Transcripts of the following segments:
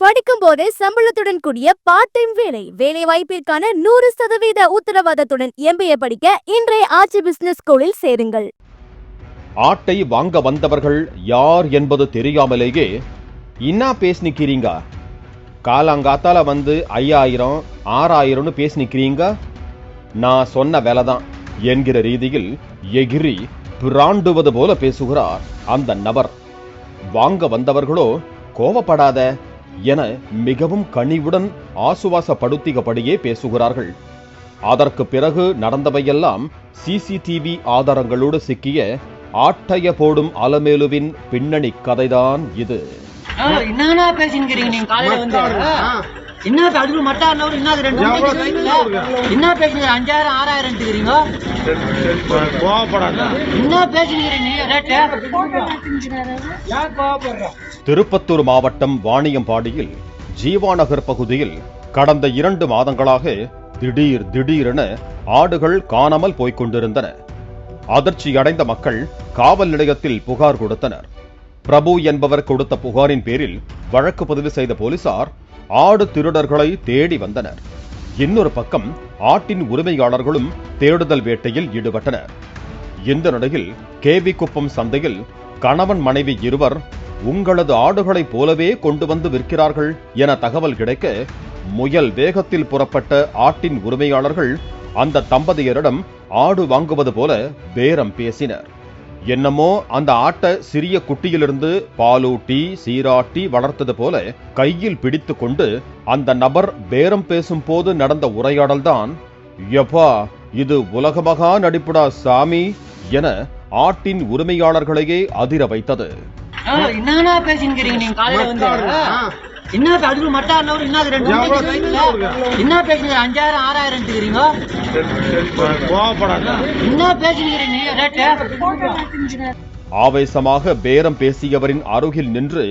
படிக்கும் போதே சம்பளத்துடன் கூடிய பார்ட் டைம் வேலை வாய்ப்பிற்கான 100% உத்தரவாதத்துடன் MBA படிக்க இன்றைய ஆச்சி பிசினஸ் ஸ்கூலில் சேருங்கள். ஆட்டை வாங்க வந்தவர்கள் யார் என்பது தெரியாமலேயே இன்னா பேசினிக்கிறீங்க, காலாங்காத்தால வந்து 5000 6000 பேசினிக்கிறீங்க, நான் சொன்ன வேலைதான் என்கிற ரீதியில் எகிரி பிராண்டுவது போல பேசுகிறார் அந்த நபர். வாங்க வந்தவர்களோ கோவப்படாத என மிகவும் கனிவுடன் ஆசுவாசப்படுத்தியபடியே பேசுகிறார்கள். அதற்கு பிறகு நடந்தவையெல்லாம் CCTV ஆதாரங்களோடு சிக்கிய ஆட்டைய போடும் அலமேலுவின் பின்னணி கதைதான் இது. என்னன்னா பேசிக்கிறீங்க நீங்க காலையில வந்து என்ன அதுக்கு மட்டும் என்ன பேசுறீங்க 5000 6000 என்ன பேசுறீங்க திருப்பத்தூர் மாவட்டம் வாணியம்பாடியில் ஜீவாநகர் பகுதியில் கடந்த 2 மாதங்களாக திடீரென ஆடுகள் காணாமல் போய்கொண்டிருந்தன. அதிர்ச்சியடைந்த மக்கள் காவல் நிலையத்தில் புகார் கொடுத்தனர். பிரபு என்பவர் கொடுத்த புகாரின் பேரில் வழக்கு பதிவு செய்த போலீசார் ஆடு திருடர்களை தேடி வந்தனர். இன்னொரு பக்கம் ஆட்டின் உரிமையாளர்களும் தேடுதல் வேட்டையில் ஈடுபட்டனர். இந்த நிலையில் KV குப்பம் சந்தையில் கணவன் மனைவி இருவர் உங்களது ஆடுகளைப் போலவே கொண்டு வந்து விற்கிறார்கள் என தகவல் கிடைக்க முயல் வேகத்தில் புறப்பட்ட ஆட்டின் உரிமையாளர்கள் அந்த தம்பதியரிடம் ஆடு வாங்குவது போல பேரம் பேசினர். என்னமோ அந்த ஆட்டை சிறிய குட்டியிலிருந்து பாலூட்டி சீராட்டி வளர்த்தது போல கையில் பிடித்து கொண்டு அந்த நபர் பேரம் பேசும் போது நடந்த உரையாடல்தான் எப்பா இது உலகமகா நடிப்புடா சாமி என ஆட்டின் உரிமையாளர்களையே அதிர வைத்தது. என்னன்னா பேசிக்கிறீங்க நீங்க காலையில வந்து என்ன அதுக்கு மட்டும் என்ன பேசுறீங்க 5000 6000 என்ன பேசுறீங்க. ஆவேசமாக பேரம் பேசியவரின் அருகில் நின்று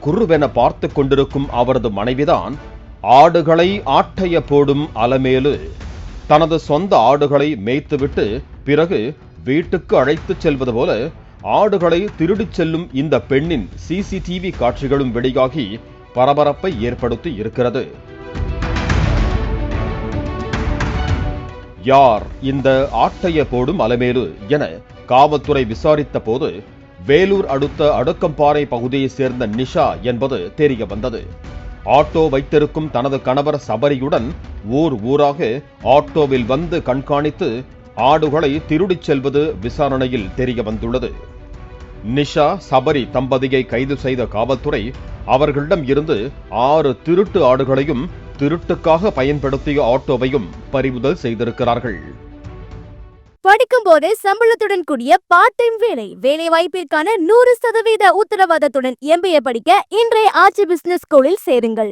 குறுவென பார்த்து கொண்டிருக்கும் அவரது மனைவிதான் ஆடுகளை ஆட்டைய போடும் அலமேலு. தனது சொந்த ஆடுகளை மேய்த்துவிட்டு பிறகு வீட்டுக்கு அழைத்துச் செல்வது போல ஆடுகளை திருடிச் செல்லும் இந்த பெண்ணின் CCTV காட்சிகளும் வெளியாகி பரபரப்பை ஏற்படுத்தி இருக்கிறது. யார் இந்த ஆட்டைய போடும் அலமேலு என காவல்துறை விசாரித்த போது வேலூர் அடுத்த அடுக்கம்பாறை பகுதியைச் சேர்ந்த நிஷா என்பது தெரிய வந்தது. ஆட்டோ வைத்திருக்கும் தனது கணவர் சபரியுடன் ஊராக ஆட்டோவில் வந்து கண்காணித்து ஆடுகளை திருடிச் செல்வது விசாரணையில் தெரிய வந்துள்ளது. நிஷா சபரி தம்பதியை கைது செய்த காவல்துறை அவர்களிடம் இருந்து 6 திருட்டு ஆடுகளையும் திருட்டுக்காக பயன்படுத்திய ஆட்டோவையும் பறிமுதல் செய்திருக்கிறார்கள். படிக்கும் போதே சம்பளத்துடன் கூடிய பார்ட் டைம் வேலை வாய்ப்பிற்கான 100% உத்தரவாதத்துடன் MBA படிக்க இன்றைய ஆச்சி பிசினஸ் ஸ்கூலில் சேருங்கள்.